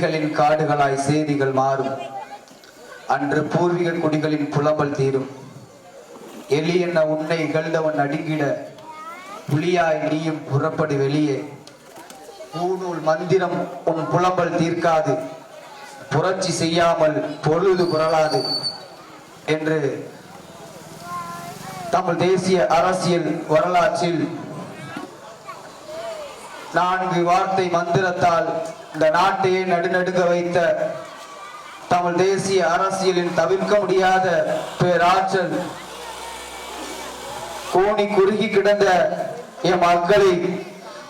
புலிகளின் காடுகளாய் செய்திகள் மாறும். அன்று பூர்வீக குடிகளின் புலம்பல் தீரும். எலி என்ன உன்னை இகழ்ந்தவன் அடுங்கிட புலியாய் நீயும் புறப்படு வெளியே. பூநூல் மந்திரம் உன் புலம்பல் தீர்க்காது, புரட்சி செய்யாமல் பொழுது புரளாது என்று தமிழ் தேசிய அரசியல் வரலாற்றில் 4 வார்த்தை மந்திரத்தால் இந்த நாட்டையே நடுநடுங்க வைத்த தமிழ் தேசிய அரசியலின் தவிர்க்க முடியாத பேராற்றல் கோணி குறுகி கிடந்த என் மக்களை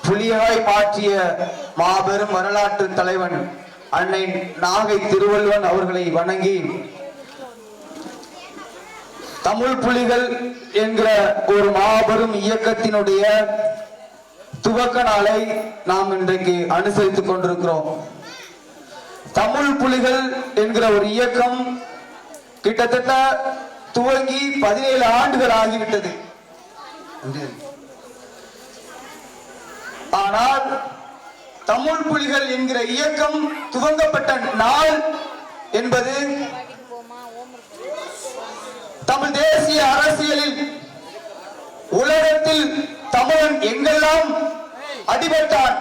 புலியாய் மாற்றிய மாபெரும் வரலாற்று தலைவன் அன்னை நாகை திருவள்ளுவன் அவர்களை வணங்கி தமிழ் புலிகள் என்கிற ஒரு மாபெரும் இயக்கத்தினுடைய துவக்க நாளை நாம் இன்றைக்கு அனுசரித்துக் கொண்டிருக்கிறோம். தமிழ் புலிகள் என்கிற ஒரு இயக்கம் கிட்டத்தட்ட துவங்கி 17 ஆண்டுகள் ஆகிவிட்டது. ஆனால் தமிழ் புலிகள் என்கிற இயக்கம் துவங்கப்பட்ட நாள் என்பது தமிழ் தேசிய அரசியலில் உலகத்தில் தமிழன் எங்கெல்லாம் அடிபட்டான்,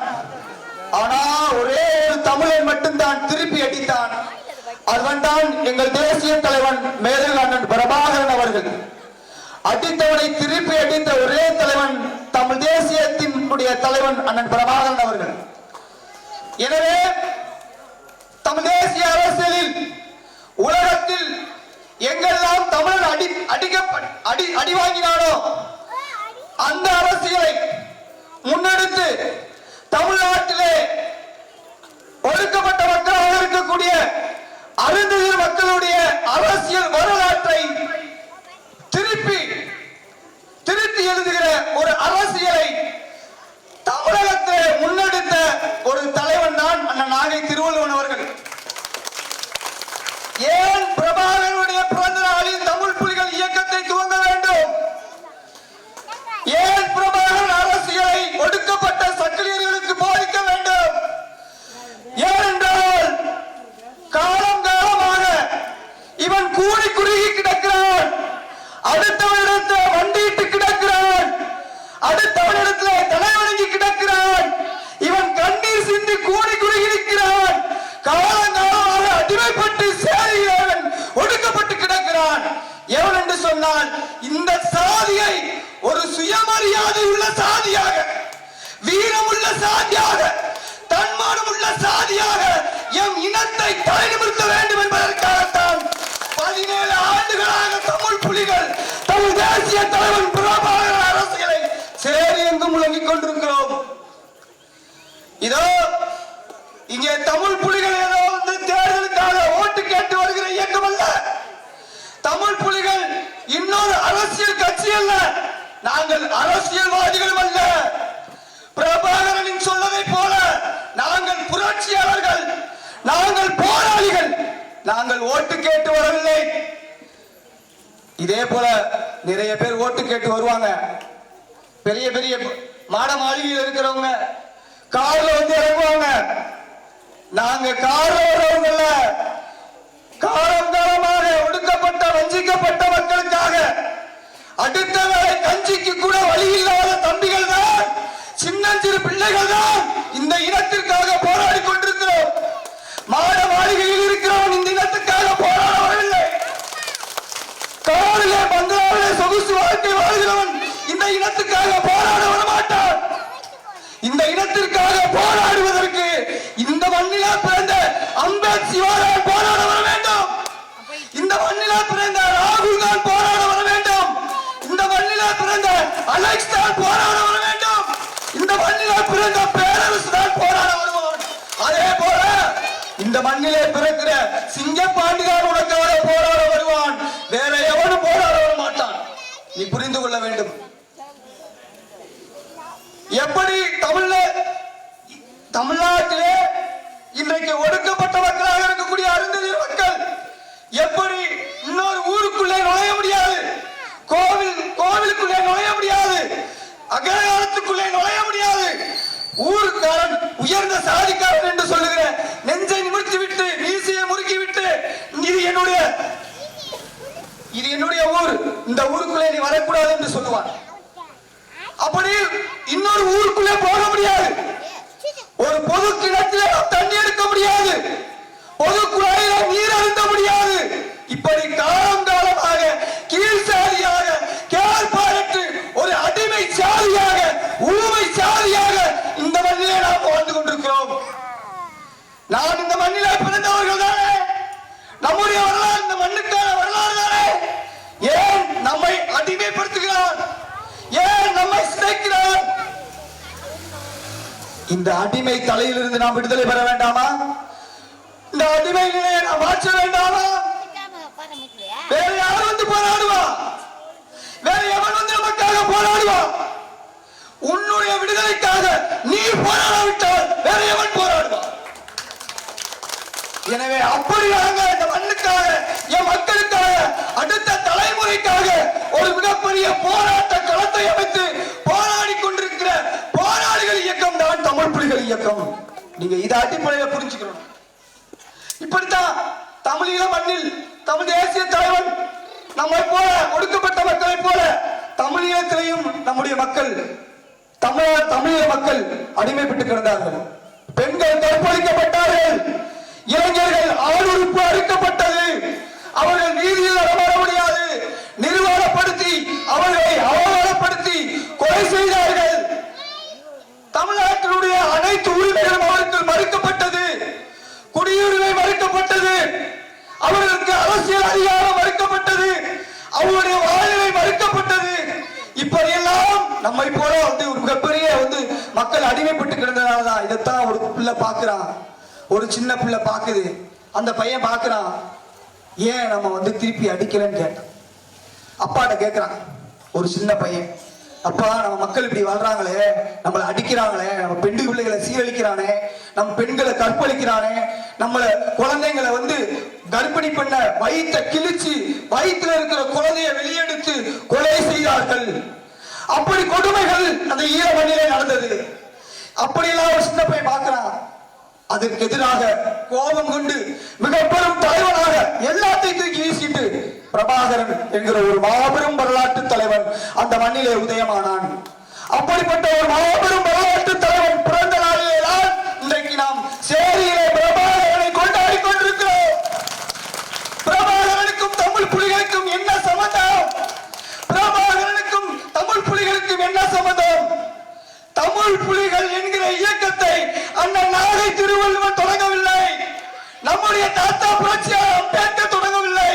ஆனா ஒரே ஒரு தமிழன் மட்டும்தான் திருப்பி அடித்தான். அவன் தான் எங்கள் தேசிய தலைவன் மேதகு அண்ணன் பிரபாகரன் அவர்கள். அடித்தவனை திருப்பி அடித்த ஒரே தலைவன் தமிழ் தேசியத்தினுடைய தலைவன் அண்ணன் பிரபாகரன் அவர்கள். எனவே தமிழ் தேசிய அரசியலில் உலகத்தில் எங்கெல்லாம் தமிழன் அடி வாங்கினானோ அந்த அரசியலை முன்னெடுத்து தமிழ்நாட்டிலே ஒடுக்கப்பட்ட மக்களாக இருக்கக்கூடிய அருந்ததியர் மக்களுடைய அரசியல் வரலாற்றை திருத்தி எழுதுகிற ஒரு அரசியலை தமிழகத்திலே முன்னெடுத்த ஒரு தலைவன் தான் அண்ணன் நாகை திருவள்ளுவன் அவர்கள். ஏன் பிரபாகரனுடைய பிறந்த நாளில் தமிழ் புலிகள் இயக்கத்தை துவங்க வேண்டும்? ஏன் பிரபாகரன் அரசியலை ஒடுக்கப்பட்ட சக்கிலியர்களுக்கு போதிக்க வேண்டும்? ஏனென்றால் காலம் காலமாக இவன் கூடி குறுகி கிடக்கிறான், அடுத்தவனிடத்தில் வண்டியிட்டு கிடக்கிறான், அடுத்தவனிடத்தில் தலைவணங்கி கிடக்கிறான், இவன் கண்ணீர் சிந்தி கூடி குறுகி இருக்கிறான், காலங்காலமாக அடிமைப்பட்டு சேரிகிறவன் ஒடுக்கப்பட்டு கிடக்கிறான். எவன் என்று சொன்னால் இந்த சாதியை ஒரு சுயமரியாதை உள்ள சாதியாக, வீரமுள்ள சாதியாக, தன்மானம் உள்ள சாதியாக எம் இனத்தை தலைநிமிர்த்த வேண்டும் என்பதற்காகத்தான் 17 ஆண்டுகளாக தமிழ் புலிகள் தமிழ் தேசிய தலைவன் பிரபாகரன் அரசியலை சேரி எங்கும் முழங்கிக் கொண்டிருக்கிறோம். இதோ இங்கே தமிழ் புலிகள் ஏதோ வந்து தேர்தலுக்காக ஓட்டு கேட்டு வருகிற இயக்கம் அல்ல. தமிழ் புலிகள் இன்னொரு அரசியல் கட்சி அல்ல. நாங்கள் அரசியல்வாதிகள் அல்ல. பிரபாகரனின் சொல்லதை போல நாங்கள் புரட்சியாளர்கள், நாங்கள் போராளிகள். நாங்கள் ஓட்டு கேட்டு வரவில்லை. இதே போல நிறைய பேர் ஓட்டு கேட்டு வருவாங்க. பெரிய பெரிய மாட மாளிகையில் இருக்கிறவங்க கார்ல வந்து இறங்குவாங்க. நாங்க கார்ல வரவங்கல்ல, காலம் காலமாக ஒடுக்கப்பட்ட வஞ்சிக்கப்பட்ட மக்களுக்காக அடுத்த வேளை கஞ்சிக்கு கூட வழி இல்லாத தம்பிகள் தான், சின்னஞ்சிறு பிள்ளைகள் தான் இந்த இனத்திற்காக போராடி கொண்டிருக்கிறோம். மாட மாளிகையில் இருக்கிறவன் இந்த இனத்துக்காக போராட வரவில்லை. காரிலே பங்களாவிலே சொகுசு வாழ்க்கை வாழ்கிறவன் இந்த இனத்துக்காக போராட வரமாட்டான். இந்த இனத்திற்காக போராடுவதற்கு இந்த மண்ணிலே பிறந்த அம்பேத் சிவாரால் போராட வர வேண்டும். இந்த மண்ணிலே பிறந்த ராகுல் தான் போராட வர வேண்டும். இந்த மண்ணிலே பிறந்த அலெக்ஸ் தான் போராட வர வேண்டும். இந்த மண்ணிலே பிறந்த பேரரசு தான் போராட வருவான். அதே போல இந்த மண்ணிலே பிறக்கிற சிங்கப்பாண்டிதான் உனக்காக போராட வருவான். வேற எவனும் போராட வர மாட்டான். நீ புரிந்து கொள்ள வேண்டும். எப்படி தமிழ்நாட்டிலே இன்றைக்கு ஒடுக்கப்பட்ட மக்களாக இருக்கக்கூடிய அருந்ததியர் மக்கள் எப்படி இன்னொரு ஊருக்குள்ளே நுழைய முடியாது, கோவிலுக்குள்ளே நுழைய முடியாது, அகலகாலத்துக்குள்ளே நுழைய முடியாது, ஊருக்காரன் உயர்ந்த சாதிக்காரன் என்று சொல்லுகிற நெஞ்சை நிமிர்த்தி நான் இந்த மண்ணிலே பிறந்தவர்கள் தானே, நம்முடைய வரலாறு இந்த மண்ணுக்கான வரலாறு தானே. ஏன் நம்மை அடிமைப்படுத்துகிறான்? ஏன் நம்மை சிதைக்கிறான்? இந்த அடிமை தலையிலிருந்து நாம் விடுதலை பெற வேண்டாமா? இந்த அடிமை நிலையை நாம் மாற்ற வேண்டாமா? வேற யார் வந்து போராடுவா? வேற எவன் வந்து நமக்காக போராடுவா? உன்னுடைய விடுதலைக்காக நீ போராடாவிட்டால் வேற எவன் போராடுவா? எனவே அப்படியாக இந்த மண்ணுக்காக, என் மக்களுக்காக, அடுத்த தலைமுறைக்காக ஒரு மிகப்பெரிய போராட்ட களத்தை அமைத்து போராடி கொண்டிருக்கிற போராளிகள் இயக்கம் தான் தமிழ் புலிகள் இயக்கம். நீங்க இதை அடிப்படையில் புரிஞ்சுக்கணும். இப்படித்தான் தமிழீழ மண்ணில் தமிழ் தேசிய தலைவன் நம்மை போல ஒடுக்கப்பட்ட மக்களை போல தமிழீழத்திலையும் நம்முடைய மக்கள், தமிழீழ மக்கள் அடிமைப்பட்டு கிடந்தார்கள். பெண்கள் கற்பழிக்கப்பட்டார்கள், இளைஞர்கள் ஆளுறுப்பு அறுக்கப்பட்டது, அவர்கள் நீதியில் வர முடியாது, நிர்வாணப்படுத்தி அவர்களை அவமானப்படுத்தி கொலை செய்தார்கள். தமிழ்நாட்டினுடைய அனைத்து உரிமைகளும் அவருக்கு மறுக்கப்பட்டது, குடியுரிமை மறுக்கப்பட்டது, அவர்களுக்கு அரசியல் அதிகாரம் மறுக்கப்பட்டது, அவருடைய வாழ்வை மறுக்கப்பட்டது. இப்படியெல்லாம் நம்மை போல ஒரு மிகப்பெரிய மக்கள் அடிமைப்பட்டு கிடந்ததாலதான் இதைத்தான் ஒரு பிள்ளை பாக்குறான், ஒரு சின்ன பிள்ளை பாக்குது, அந்த பையன் பாக்குறான், ஏன் நம்ம திருப்பி அடிக்கலன்னு கேட்டான். அப்பாட்ட கேட்கிறான் ஒரு சின்ன பையன், அப்பா நம்ம மக்கள் இப்படி வாழ்றாங்களே, நம்மளை அடிக்கிறாங்களே, நம்ம பெண்டு பிள்ளைகளை சீரழிக்கிறானே, நம்ம பெண்களை கற்பழிக்கிறானே, நம்மள குழந்தைங்களை கர்ப்பிணி பண்ண வயிற்றை கிழிச்சு வயிற்றுல இருக்கிற குழந்தையை வெளியெடுத்து கொலை செய்தார்கள். அப்படி கொடுமைகள் அந்த ஈர மண்ணிலே நடந்தது. அப்படியெல்லாம் ஒரு சின்ன பையன் பார்க்கிறான். அதற்கு எதிராக கோபம் கொண்டு மிக பெரும் தலைவனாக எல்லாத்தையும் தூக்கி வீசிட்டு பிரபாகரன் என்கிற ஒரு மாபெரும் வரலாற்று தலைவன் அந்த மண்ணிலே உதயமானான். அப்படிப்பட்ட ஒரு மாபெரும் வரலாற்று தலைவன் பிறந்த நாளிலே தான் இன்றைக்கு நாம் சேரியிலே பிரபாகரனை கொண்டாடி கொண்டிருக்கிறோம். பிரபாகரனுக்கும் தமிழ் புலிகளுக்கும் என்ன சம்பந்தம்? பிரபாகரனுக்கும் தமிழ் புலிகளுக்கும் என்ன சம்பந்தம்? தமிழ் புலிகள் என்கிற இயக்கத்தை அண்ணன் நாகை திருவள்ளுவர் தொடங்கவில்லை, நம்முடைய தாத்தா புரட்சியாளர் அம்பேத்கர் தொடங்கவில்லை.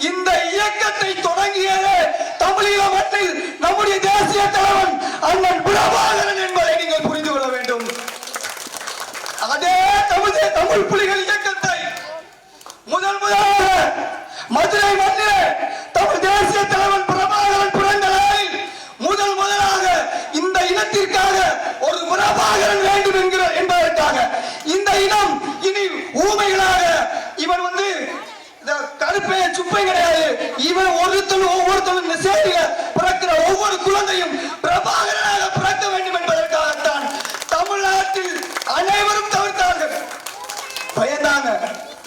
இந்த இயக்கத்தை தொடங்கியது தமிழீழ மண்ணில் நம்முடைய தேசிய தலைவன் அண்ணன் பிரபாகரன் என்பதை நீங்கள் புரிந்து கொள்ள வேண்டும். அதே தமிழ் புலிகள் இயக்கத்தை முதலாக மதுரை மண்ணிலே தமிழ் தேசிய தலைவன் பிரபாகரன் பிறந்த நாளில் முதலாக இந்த இனத்திற்காக ஒரு பிரபாகரன் வேண்டும் என்பதற்காக இந்த இனம் இனி ஊமைகளாக, இவன் கருப்பை சுப்பை கிடையாது, இவன் ஒவ்வொருத்தரும் சேரில பிறக்கிற ஒவ்வொரு குழந்தையும் பிரபாகரனாக பிறக்க வேண்டும் என்பதற்காகத்தான் தமிழ்நாட்டில் அனைவரும் தவிர்த்தார்கள், பயந்தாங்க.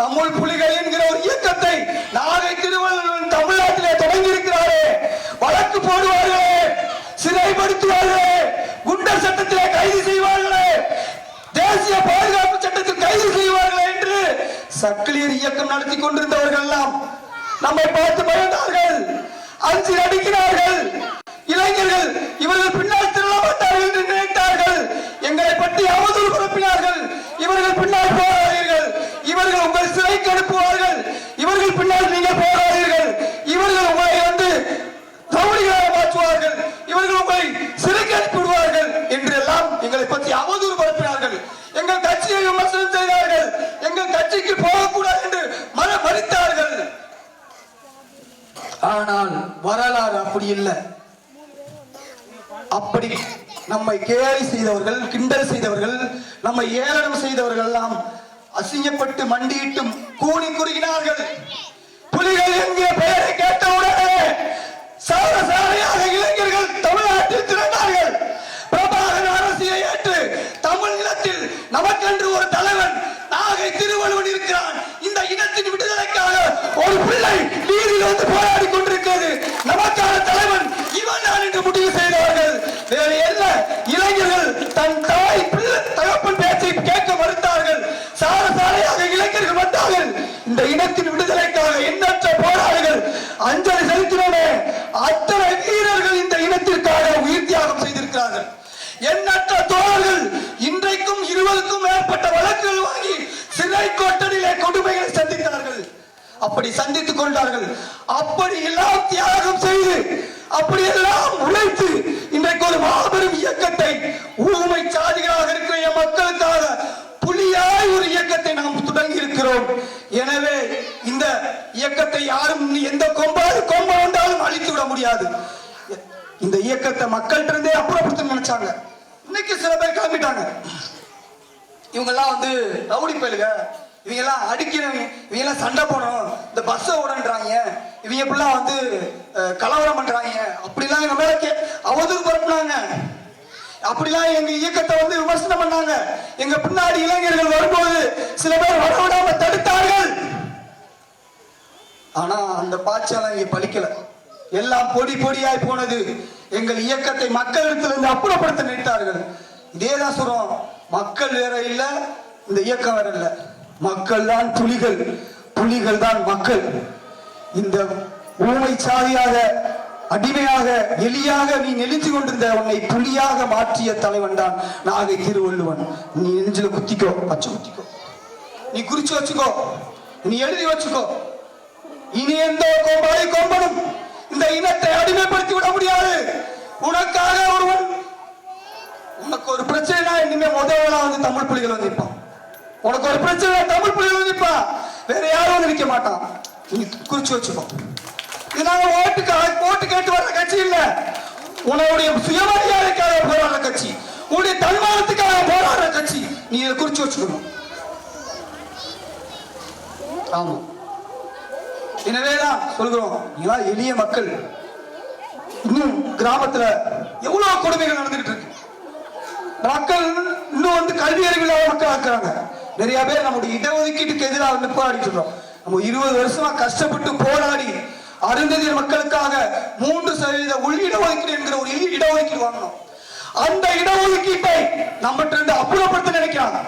தமிழ் புலிகள் என்கிற ஒரு இயக்கத்தை நாகை திருவள்ளுவர் தமிழ்நாட்டிலே தொடங்கி இருக்கிறாரே, வழக்கு போடுவார்களே, சிறைப்படுத்துவார்களே, குண்டர் சட்டத்திலே கைது செய்வார்களே, தேசிய பாதுகாப்பு சட்டத்தில் கைது செய்வார்களே என்று சக்கிலியர் இயக்கம் நடத்தி கொண்டிருந்தவர்கள் எல்லாம் நம்மை பார்த்து பயந்தார்கள், அஞ்சி நடிக்கிறார்கள். இளைஞர்கள் இவர்கள் பின்னால் திரும்ப மாட்டார்கள் என்று நினைத்தார்கள். எங்களை பற்றி அவதூறு பரப்பினார்கள். இவர்கள் பின்னால் போராடுவீர்கள், இவர்கள் உங்கள் சிறைக்கு அனுப்புவார்கள், இவர்கள் பின்னால் நீங்கள் போராடுவீர்கள், இவர்கள் உங்களை ரவுடிகளாக மாற்றுவார்கள், இவர்கள் உங்களை சிறைக்கு அனுப்பிவிடுவார்கள் என்று எல்லாம் எங்களை பற்றி அவதூறு பரப்பினார்கள். எங்கள் கட்சியை விமர்சனம் செய்தார்கள், எங்கள் கட்சிக்கு போகக்கூடாது என்று மறுத்தார்கள். ஆனால் வரலாறு அப்படி இல்லை. அப்படி நம்மை கேலி செய்தவர்கள், கிண்டல் செய்தவர்கள், நம்மை ஏளனம் செய்தவர்கள் எல்லாம் அசிங்கப்பட்டு மண்டியிட்டும் கூணி குறுகினார்கள். புலிகள் என்கிற பெயரை கேட்டவுடனே சாரசாரையாக இளைஞர்கள் தமிழ்நாட்டில் திரண்டார்கள். பிரபாகரன் அரசியை ஏற்று தமிழ் நிலத்தில் நமக்கென்று ஒரு தலைவன் நாகை திருவள்ளுவன் இருக்கிறான், இந்த இனத்தின் விடுதலைக்காக ஒரு பிள்ளை நீதியில் போராடி கொண்டிருக்கிறது, நமக்கான தலைவன் இவன் தான் என்று முடிவு செய்தவர்கள். வேறு என்ன, இளைஞர்கள் தன் தாய் தகப்பன் பேச்சை கேட்க மறுத்தார்கள். சாரசாரையாக இளைஞர்கள் வந்தார்கள். இந்த இனத்தின் விடுதலைக்காக எண்ணற்ற போராளிகள் அஞ்சலி செலுத்தினோமே, அத்தனை வீரர்கள் இந்த இனத்திற்காக உயிர் தியாகம் செய்திருக்கிறார்கள். எண்ணற்ற தோழர்கள் இன்றைக்கும் 20க்கும் மேற்பட்ட வழக்குகள் வாங்கி சிறை கொடுமைகளை சந்தித்தார்கள். அப்படி சந்தித்துக் கொண்டார்கள். அப்படி எல்லாம் தியாகம் செய்து, அப்படி எல்லாம் உழைத்து இன்றைக்கு ஒரு மாபெரும் இயக்கத்தை, ஊமை சாதிகளாக இருக்கிற என் மக்களுக்காக புலியாய் ஒரு இயக்கத்தை நாம் தொடங்கி இருக்கிறோம். எனவே இந்த இயக்கத்தை யாரும் எந்த கொம்ப வந்தாலும் அழித்து விட முடியாது. இந்த இயக்கத்தை மக்கள்கிட்ட இருந்தே அப்புறப்படுத்த நினைச்சாங்க. இன்னைக்கு சில பேர் கிளம்பிட்டாங்க. இவங்க எல்லாம் வந்து ரவுடி பயலுங்க, இவங்க எல்லாம் அடிக்கிறவங்க, இவங்க எல்லாம் சண்டை போடணும், இந்த பஸ்ஸை ஓடன்றாங்க, இவங்க இப்படிலாம் வந்து கலவரம் பண்றாங்க, அப்படிலாம் எங்க மேல அவதூறு பரப்புனாங்க. அப்படிலாம் எங்க இயக்கத்தை வந்து விமர்சனம் பண்ணாங்க. எங்க பின்னாடி இளைஞர்கள் வரும்போது சில பேர் வரவிடாம தடுத்தார்கள். ஆனா அந்த பாய்ச்சலாம் இங்க பலிக்கல. எல்லாம் பொடி பொடியாய் போனது. எங்கள் இயக்கத்தை மக்களிடத்திலிருந்து அப்புறப்படுத்த நினைத்தார்கள். இதேதான் சொல்றோம், மக்கள் வேற இல்ல, இந்த இயக்கம் வேற இல்ல. மக்கள் தான் புலிகள், புலிகள் தான் மக்கள். இந்த ஊமை சாதியாக, அடிமையாக, எலியாக நீ நெளிஞ்சு கொண்டிருந்த உன்னை புலியாக மாற்றிய தலைவன் தான் நாகை திருவள்ளுவன். நீ நெஞ்சில குத்திக்கோ, பச்சை குத்திக்கோ, நீ குறிச்சு வச்சுக்கோ, நீ எழுதி வச்சுக்கோ. இனி எந்த கொம்பனும் இந்த இனத்தை அடிமைப்படுத்தி விட முடியாது. உனக்காக ஒருவன், உனக்கு ஒரு பிரச்சனை, இனிமே முதல்ல வந்து தமிழ் புலிகள் வந்து நிற்பான். உனக்கு ஒரு பிரச்சனை, தமிழ் புலிகள் வந்து நிற்பான், வேற யாரும் வந்து நிற்க மாட்டான். நீ குறிச்சு வச்சுக்கோ. இது நாங்க ஓட்டு கேட்டு வர்ற கட்சி இல்ல, உன்னுடைய சுயமரியாதைக்காக போராடுற கட்சி, உன்னுடைய தன்மானத்துக்காக போராடுற கட்சி. நீ இதை குறிச்சு வச்சுக்கணும். ஆமா, எனவேதான் சொல்கிறோம், நீங்களா எளிய மக்கள். இன்னும் கிராமத்துல எவ்வளவு கொடுமைகள் நடந்துகிட்டு இருக்கு. மக்கள் இன்னும் வந்து கல்வி அறிவில்லாத மக்கள் ஆக்குறாங்க. நிறைய பேர் நம்முடைய இடஒதுக்கீட்டுக்கு எதிராக நிப்பாடிட்டு இருக்கோம். நம்ம 20 வருஷமா கஷ்டப்பட்டு போராடி அருந்ததியர் மக்களுக்காக 3% உள் இடஒதுக்கீடு என்கிற ஒரு இடஒதுக்கீடு வாங்கணும். அந்த இடஒதுக்கீட்டை நம்மகிட்ட இருந்து அப்புறப்படுத்த நினைக்கிறாங்க.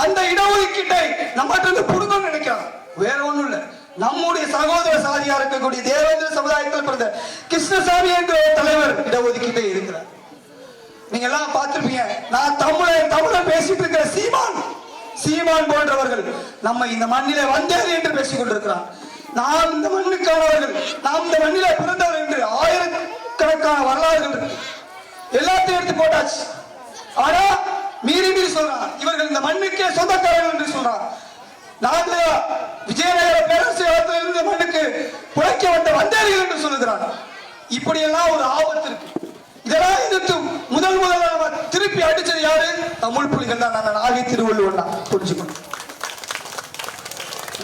அந்த இடஒதுக்கீட்டை நம்மகிட்ட இருந்து புடுங்கன்னு நினைக்கிறாங்க. வேற ஒண்ணும் இல்ல, நம்முடைய சகோதர சாதியா இருக்கக்கூடிய தேவேந்திர சமுதாயத்தில் பிறந்த கிருஷ்ணசாமி என்ற தலைவர் இடஒதுக்கீட்டை இருக்கிறார். நீங்க எல்லாம் பார்த்திருப்பீங்க. நான் தமிழன் பேசிட்டு இருக்கிற சீமான் போன்றவர்கள் நம்ம இந்த மண்ணிலே வந்தேன் என்று பேசிக் கொண்டிருக்கிறான். நாம் இந்த மண்ணுக்கானவர்கள், நாம் இந்த மண்ணிலே பிறந்தவர் என்று ஆயிரக்கணக்கான வரலாறுகள் இருக்கு. எல்லாத்தையும் எடுத்து போட்டாச்சு. ஆனா மீறி சொல்றான், இவர்கள் இந்த மண்ணுக்கே சொந்தக்காரர்கள் என்று சொல்றான். நாங்க விஜயநகர பேரரசு காலத்திலிருந்து மண்ணுக்கு புழைக்க வந்த வந்தேர்கள் என்று சொல்லுகிறான். இப்படி எல்லாம் ஒரு ஆபத்து இருக்கு. இதெல்லாம் எதிர்த்து முதல்ல திருப்பி அடிச்சது யாரு? தமிழ் புலிகள் தான். நாகை திருவள்ளுவன் தான். புரிஞ்சுக்கணும்.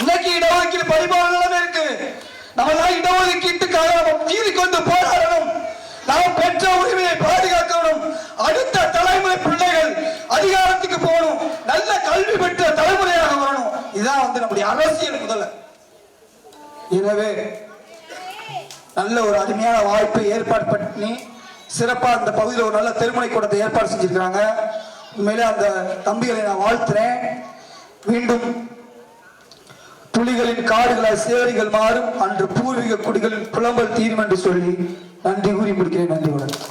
இன்னைக்கு இடஒதுக்கீடு பரிமாண நிலைமை இருக்கு. நம்ம தான் இடஒதுக்கீட்டுக்காக நம்ம மீறி கொண்டு போராடணும். நாம் பெற்ற உரிமையை பாதுகாக்கணும். அடுத்த தலைமுறை பிள்ளைகள் அதிகாரத்துக்கு போகணும். நல்ல கல்வி பெற்ற தலைமுறையாக வரணும். இதுதான் வந்து நம்முடைய அரசியல் முதல்ல. எனவே நல்ல ஒரு அருமையான வாய்ப்பை ஏற்பாடு பண்ணி சிறப்பா அந்த பகுதியில் ஒரு நல்ல திருமண கூடத்தை ஏற்பாடு செஞ்சிருக்காங்க. உண்மையிலே அந்த தம்பிகளை நான் வாழ்த்துறேன். மீண்டும் புலிகளின் காடுகளாய் சேரிகள் மாறும், அன்று பூர்வீக குடிகளின் புலம்பல் தீரும் என்று சொல்லி நன்றி கூறி முடிக்கிறேன். நன்றி வணக்கம்.